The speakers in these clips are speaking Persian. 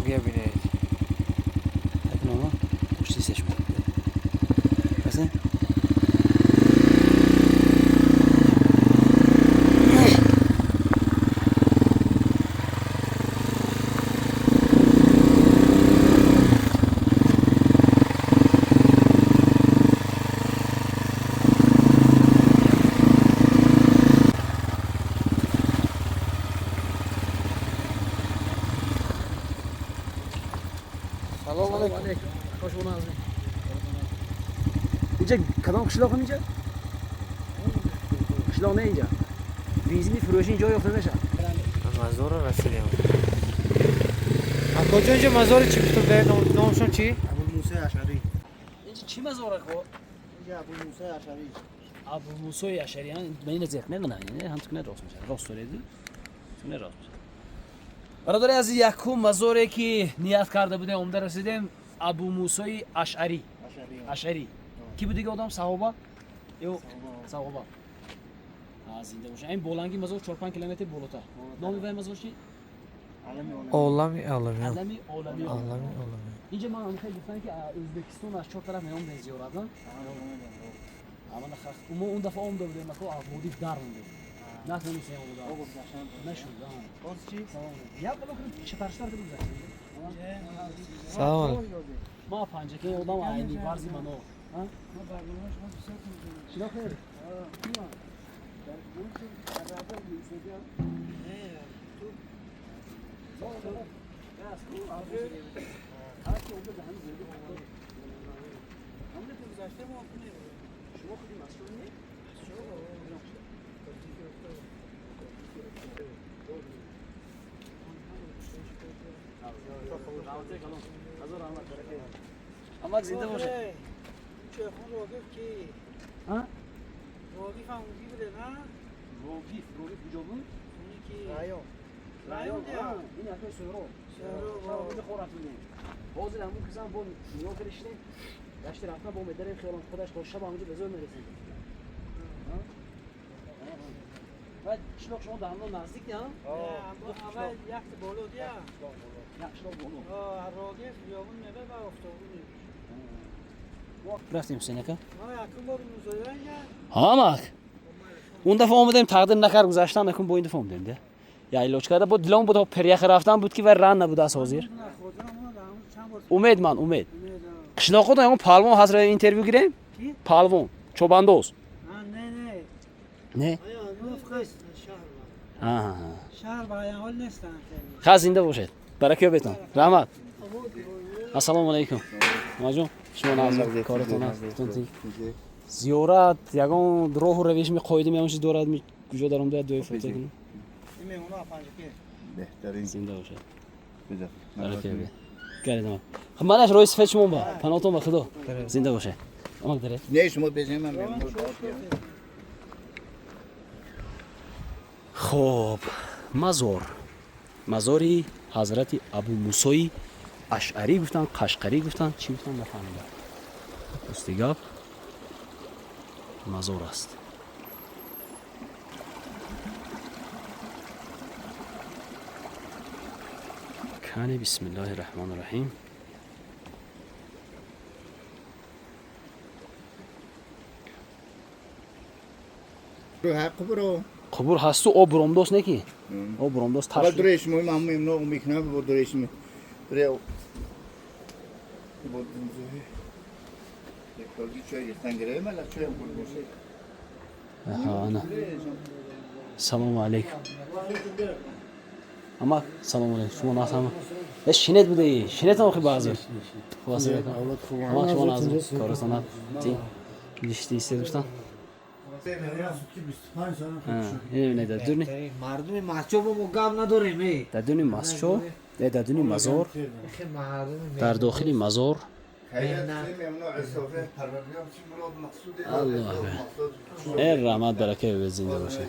بگه بینید اکنون ما پشتی سشم بسه سلام علیکم خوش بودن اینجا کدام قشلاق اینجا؟ قشلاق نه اینجا ویزی فروشی اینجا یافته نشه مزار رسیدیم از کجا اینجا مزار چی بستون ده نامشون چی؟ ابوالموسی اشعری اینجا چی مزاره خب؟ اینجا ابوالموسی اشعری ابوالموسی اشعری من این زیخ نمیدونم یعنی هم تو راست میشه راست دارید تو راست میشه برادر از یکم مزاره که نیت کرده بودیم عمده رسیدیم ابوالموسی اشعری اشعری کی بود دیگه آدم صحابه یو صحابه زنده باشه این بولنگی مزار 4 5 کیلومتر بالاتر نام وای مزار چی عالمی عالمی عالمی اینجا ما هم خیلی گفتن که ازبکستان از 4 طرف میام به زیارت نه اما نخست اون دفعه اون دو بودیم که عبودی در مونده نه نمیشه اون بود نشد باز چی یا بالا که چه ترشتر بود سلام علیکم ما پنجه که آدم عینی ورزی منو ها ما برنامه‌اش ما سر چرا خیر در گوش عربا میسیدم تو نه تو هرچی اونجا دهن زیادی همون تو گذاشته ما شما خودی مسئول نی اما زنده باشه چه خون روگیف کی ها روگیف هم اونجی بوده نه روگیف کجا بود اونی کی رایون این اصلا سورو بود خورتونه حاضر همون کسان با نیا کرشته داشت رفتن با مدرن خیالم خودش تا شب همونجا به زور میرسید بعد شلوغ شما در همون نزدیک نه اول یک بالو دیا یک شلوغ بالو روگیف بیابون میبه و افتابونی رفتیم سینکا ما یکم بار موزایده اینجا ها اون دفعه اومدیم تقدیر نکرد گذاشتم نکن با این دفعه اومدیم ده یا ایلاج کرده بود دلم بود پریخ رفتن بود که ور رن نبود از حاضر امید من امید قشلاق خود همون پالوان حضرت اینترویو گیریم پالوان چوباندوز نه ها شهر باید حال نیستن خیلی زنده باشید برکه بیتون رحمت السلام علیکم ماجون شما نازم کارتون است زیارت یگان راه رویش می قایدیم همون چیز دارد می کجا دارم داد دوی فوتو کنیم میمونه پنج که بهترین زنده باشه بذار برکه بی گردم خب منش روی سفید شما با پناهتون با خدا زنده باشه اما داره نه شما بزنید من میمونم خب مزاری حضرت ابوالموسی اشعری گفتن قشقری گفتن چی گفتن نفهمیدم استگاب مزار است کانی بسم الله الرحمن الرحیم رو حق برو قبور هست و آب برامداست نکی آب برامداست اول ترش درش مهم هم میمونم میکنم بود درش می دره بود یک کاری چای تنگره مال چای بود میشه ها نه سلام علیکم اما سلام علیکم شما ناسم شنید بودی شنید هم خیلی بازه واسه اما شما نازم کارستان تی لیستی است دوستان نه دادونی مردم ماسچو با گام نداریم دادونی ماسچو دادونی مزار در داخل مزار الله ای رحمت برکه به زنده باشه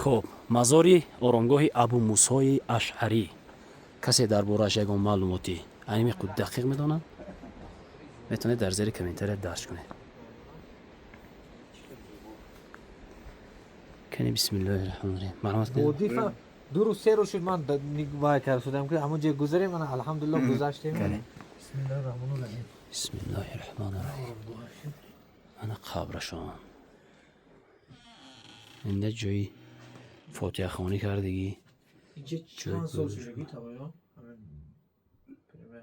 خب مزاری آرامگاه ابوالموسی اشعری کسی درباره‌اش یگان معلوماتی این میقدر دقیق میدونن میتونه در زیر کامنتر درج کنه. کنی بسم الله الرحمن الرحیم معلومات کنی؟ بودی فهم دو رو سه رو شد من وای کرد شدم که همون جای گذریم من الحمدلله گذشتیم. بسم الله الرحمن الرحیم. بسم الله الرحمن الرحیم. انا قبرشان اینجا جایی فاتحه خوانی کردگی اینجا چند سال شدگی تمام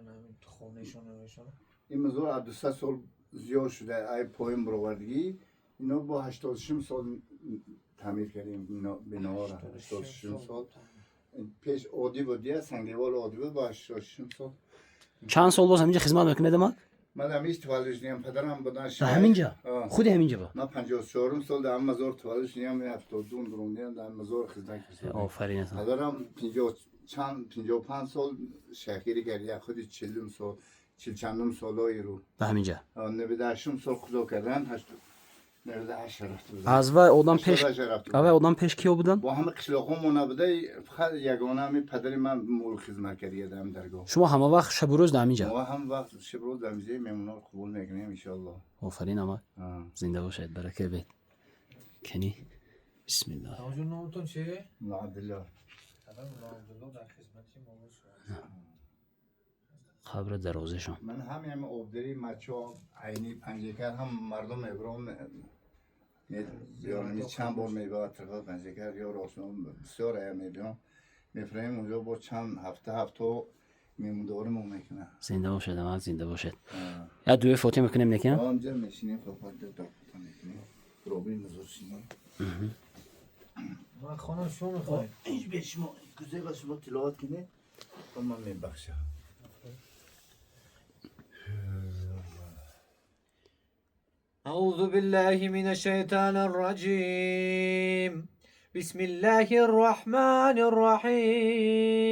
همین خونهشون نمیشون. این مزار از 200 سال زیاد شده. ای پایین برآوردگی اینا با 86 سال تعمیر کردیم بنا را. 86 سال پیش عادی بودی سنگیوال عادی بود با 86 سال. چند سال باز همینجا خدمت میکنه دما؟ من همیشه تولدش نیم پدرم بودن همینجا خود همینجا با من 54 سال در مزار تولدش نیم 72 درونی در مزار خدمت کردم. آفرین است. پدرم 55 سال شهری کرد خودی 40 سال 40 چندم سالایی رو به همینجا 98 سال خدا کردن 98 رفت بودن. از و آدم پیش 88 رفت بودن. آدم پیش کیو بودن؟ با همه قشلاقامون نبوده فقط یگانه همین پدر من مول خدمت کردم درگاه. شما همه وقت شب و روز در همینجا؟ ما هم وقت شب روز در اینجا میمونا رو قبول میکنیم ان شاء الله. آفرین اما زنده باشید برکت بید. کنی بسم الله. آجون نامتون چیه؟ عبدالله. عبدالله در خدمتی ما قبر دروازشان. من همین آبدری مچا عینی پنجکر هم مردم ابرام بیارم چند بار میبرد طرف پنجکر یا راسون بسیار ایم میبینم میفریم اونجا با چند هفته میموندارم اون میکنه. زنده باشید اما زنده باشید. یا دوی فوتی میکنیم نکنم؟ آنجا میشینیم خواهد دو تا میکنیم روبین مزورشینیم. من خانم شو میخوایم اینج به شما گذاره شما تلاوت کنید و من میبخشم. أعوذ بالله من الشيطان الرجيم. بسم الله الرحمن الرحيم.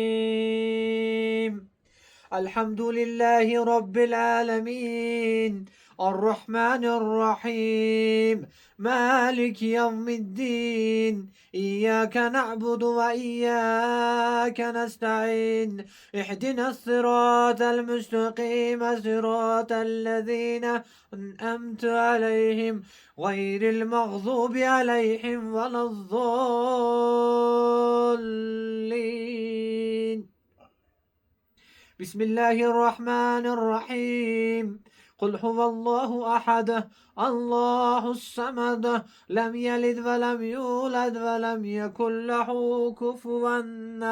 الحمد لله رب العالمين الرحمن الرحيم مالك يوم الدين إياك نعبد وإياك نستعين اهدنا الصراط المستقيم صراط الذين أنعمت عليهم غير المغضوب عليهم ولا الضالين. بسم الله الرحمن الرحيم. قل هو الله أحد الله الصمد لم يلد ولم يولد ولم يكن له كفوا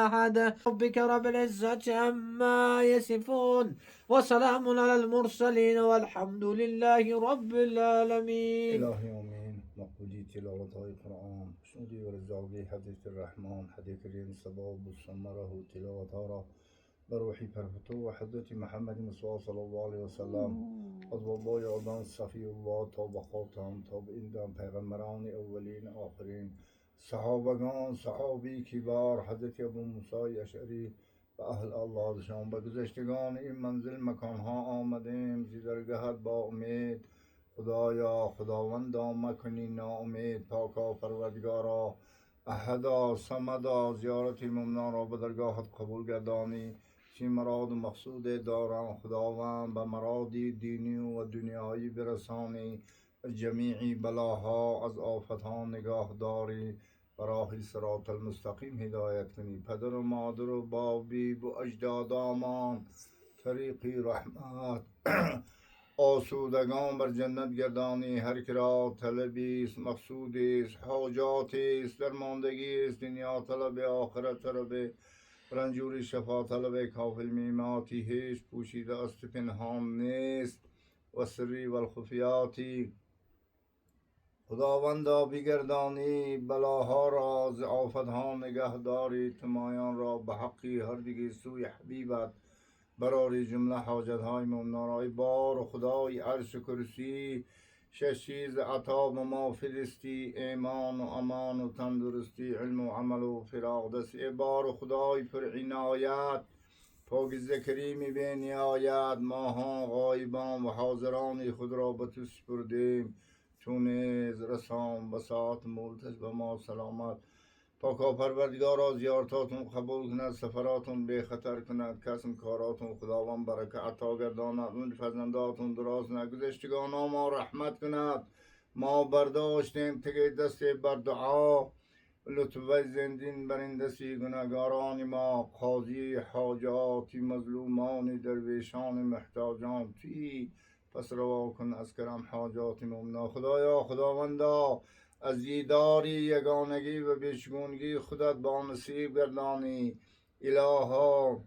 أحد. ربك رب العزة عما يصفون وسلام على المرسلين والحمد لله رب العالمين. إلهي آمين. مقبولي تلاوة القرآن شنودي ورزاقي حديث الرحمن حديث رين سباب السمره تلاوة بروحی پرفتو و حضرت محمد مصطفی صلی الله علیه و سلم از بابای آدم صفی الله تا به خاتم تا به این پیغمبران اولین آخرین صحابگان صحابی کبار حضرت ابو موسی اشعری و اهل الله شان به گذشتگان این منزل مکانها آمدیم زیدرگهت با امید خدایا خداوندا مکنی ناامید پاکا پروردگارا احدا صمدا زیارت مومنان را به درگاهت قبول گردانی چی مراد و مقصود دارم خداوند به مرادی دینی و دنیایی برسانی جمیعی بلاها از آفتها نگاه داری براهی صراط المستقیم هدایت کنی پدر و مادر و بابی و اجدادامان طریقی رحمت آسودگان بر جنت گردانی هر کرا طلبی است مقصودی است حاجاتی است درماندگی است دنیا طلب آخرت طلب رنجوری شفا طلب کافل میماتی هیچ پوشیده است پنهان نیست و سری و الخفیاتی خداوندا بگردانی بلاها را ز آفتها نگهداری تمایان را به حقی هر دیگه سوی حبیبت براری جمله حاجت های ممنارای بار و خدای عرش کرسی شش چیز عطا و ما فرستی ایمان و امان و تندرستی علم و عمل و فراغ دستی بار و خدای پر عنایت پاکیزه کریمی به نهایت ماها غایبان و حاضران خود را به تو سپردیم چون نیز رسان به ساعت مولتش به ما سلامت پاکا پروردگارا زیارتاتون قبول کند، سفراتون به خطر کند، کسم کاراتون خداوند برکت عطا گرداند، اون فرزنداتون دراز نگذشتگان ما رحمت کند. ما برداشتیم تگه دست بر دعا، لطف و زندین برندسی گناهگاران ما، قاضی حاجاتی مظلومان درویشان محتاجان توی، پس روا کن از کرم حاجات ممنا. خدایا خداوندا از دیداری یگانگی و بیچگونگی خودت با نصیب گردانی. الها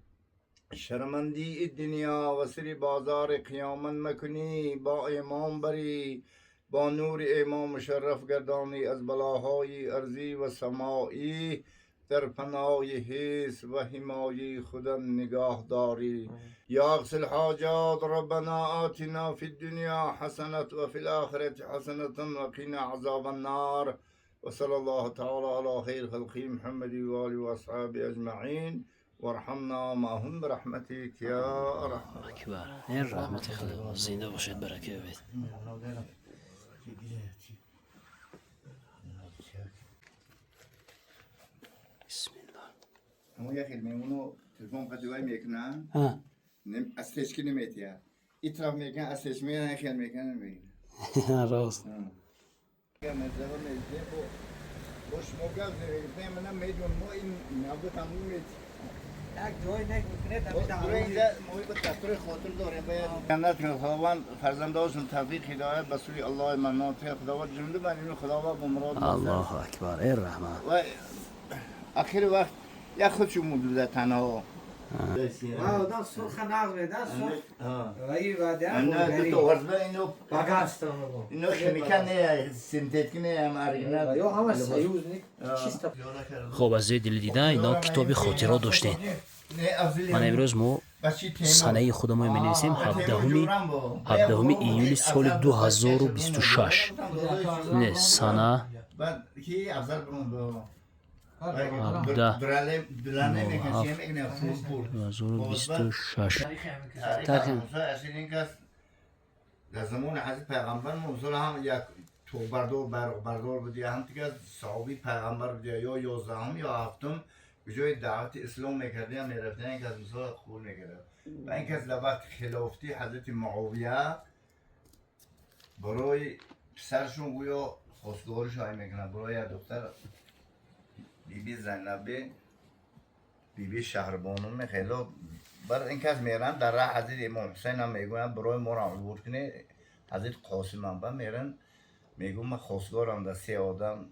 شرمندی دنیا و سری بازار قیامت مکنی، با ایمان بری با نور ایمان مشرف گردانی، از بلاهای ارضی و سمایی در پناه حس و حمایه خودت نگاه داری. یا اغسل الحاجات ربنا آتنا فی الدنیا حسنت و فی الاخرت حسنت و قنا عذاب النار. و صلی الله تعالی علی خیر خلقی محمد و آله و اصحابه اجمعین وارحمنا معهم برحمتك یا ارحم. اکبر. این رحمت خدا زنده باشید، برکت بید. بسم الله. اما یه خیلی میمونو تلفن قدوای میکنن ها. از تشکی نمیتیا اطراف میکن از تشکی میکنن خیلی میکنن نمیکنن راست. که مزدها میده باش موقع زیرگیریم منم میدونم ما این نبود تموم میت یک جای نکنه برای اینجا موی به تطور خاطر داریم باید جنت که خداوند فرزنداشون توفیق هدایت به سوی الله مناطق خداوند جنده بنین خداوند به مراد الله اکبر. این رحمت. و آخر وقت یا خودشو موجوده تنها آدم سرخ ناز میده سرخ وای واده انا تو ورزبه اینو باگاست اینو خمیکا نه سنتتیک نه هم اریجینال یا همه سیوز نی چیست خب از دل دیدن اینا کتابی خاطرات داشتین. من امروز ما سنه خودمون می نویسیم 17 ایول سال 2026. نه سنه 2026. در زمان حضرت پیغمبر موصول هم یک تو بردار بودی هم دیگه صحابی پیغمبر بودی یا 11 یا 7 به جای دعوت اسلام میکردی هم میرفتن این که از موسیقی قبول میکرد و این که از وقت خلافتی حضرت معاویه برای پسرشون گویا خواستگارش های میکنن برای دختر بیبی زینبه بیبی شهربانو میخیلا برای این که از میرن در راه حضرت امام حسین هم میگوین برای ما را عبور کنه حضرت قاسم هم با میرن میگو من خواستگارم در 3 آدم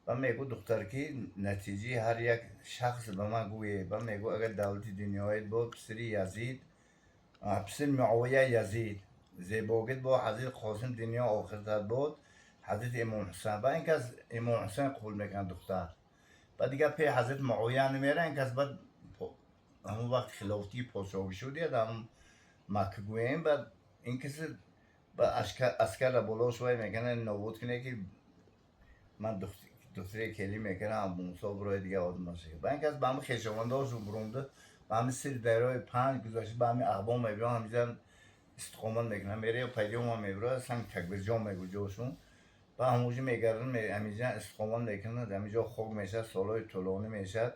و میگو دختر که نتیجه هر یک شخص به من گویه و میگو اگر دولت دنیای با پسر یزید پسر معاویه یزید زیباگت با حضرت قاسم دنیا آخرت بود حضرت امام حسین و این که از امام حسین قبول میکنن دختر و دیگه پی حضرت معاویه نمیره این که از بعد همون وقت خلافتی پاساوی شده در همون مکه گوییم بعد این کسی با اسکر را بالا شوی میکنه نابود کنه که من دختری کلی میکنه هم موسا برای دیگه آدم باشه با این کس با همه خیشوانده هاشون برونده با همه سری دایرهای 5 گذاشته با همه اقبام میبرن همیزن استقامت میکنه میره و پیدیوم هم میبره سنگ تکبرجام میگو جاشون با هموجی میگردن همیزن استقامت میکنه همیجا خوک میشه سالهای طولانی میشه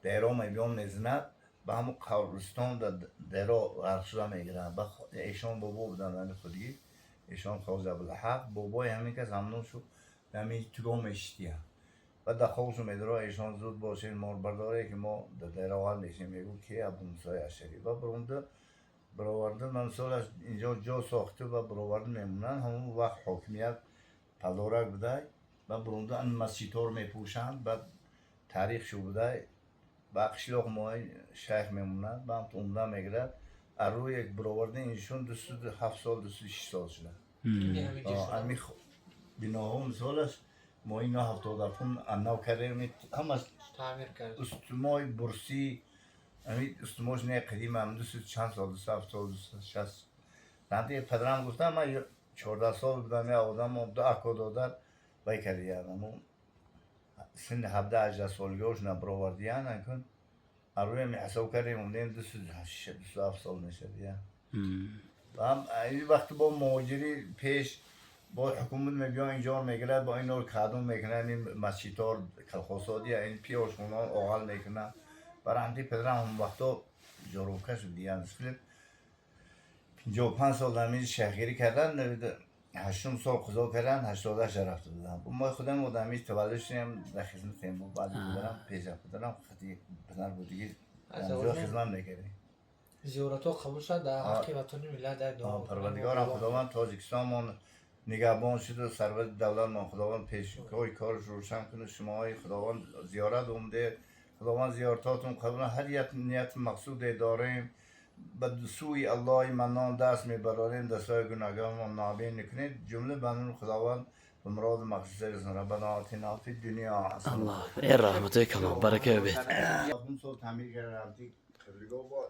دایرها میبرن میزند با همون قبرستان دایرها غرق شده میگیرن با ایشان بابا بودن خودی ایشان خواه عبدالحق بابای همین کس همون شو همین تگاه میشتیم و در خوابشون میداره ایشان زود باشه مار برداره که ما در دیروان میشیم میگو که ابو موسی اشعری و برونده براورده من سالش اینجا جا ساخته و براورده میمونن همون وقت حاکمیت پلارک بوده و برونده این مسجدها رو میپوشند و تاریخ شو بوده و قشلاق مای شیخ میمونن و هم تو عمده میگرد از روی یک براورده اینشون 27 سال 26 سال شده امی بناها مثالش ما اینا 70 انو کردیم هم از تعمیر کرد استمای برسی امی استماش نه قدیم هم 200 چند سال 270 سال 260 بعد پدرم گفتم من 14 سال بودم یا آدم دو اکو دادن وای کردیم سن 17 18 سالگیش نبراوردیان نکن اروی می حساب کردیم اونیم 207 سال میشه دیگه و هم این وقت با مهاجری پیش با حکومت میگن اینجا میگیره با این کادون میکنن این مسجدار کلخوصادی این پیاشونان آغل میکنن برای همتی پدرم اون وقتا جاروکش دیان فیلم 55 سال در شهرگیری کردن 8 سال قضا کردن 88 رفته بودم ما خودم آدمی تولد شدیم در خدمتیم بود بعد پدرم پیش پدرم خیلی پدر بود دیگه اونجا خدمت میکردیم زیارتو قبول شد در حقی وطنی ملت در دعا پروردگارم خداوند تاجیکستان نگهبان شد و سرور دولت ما خداوند پیشگاه کارش روشن کنه شما های خداوند زیارت اومده خداوند زیارتاتون قبول هر یک نیت مقصود داریم به سوی الله منان دست میبراریم دستای گناهگار ما نابین نکنید جمله بنون خداوند به مراد مقصود رسن ربنا آتینا فی الدنیا حسنه الله ای رحمت کلام برکه بید اون سال تعمیر کردن خبرگاه بود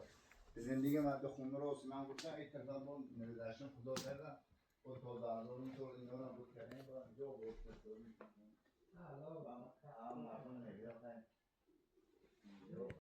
زندگی من به خونه رو من گفتم ای تردان با نویداشتم خدا کردم و تا دارم تو اینا رو بود کردیم با جو بود کردیم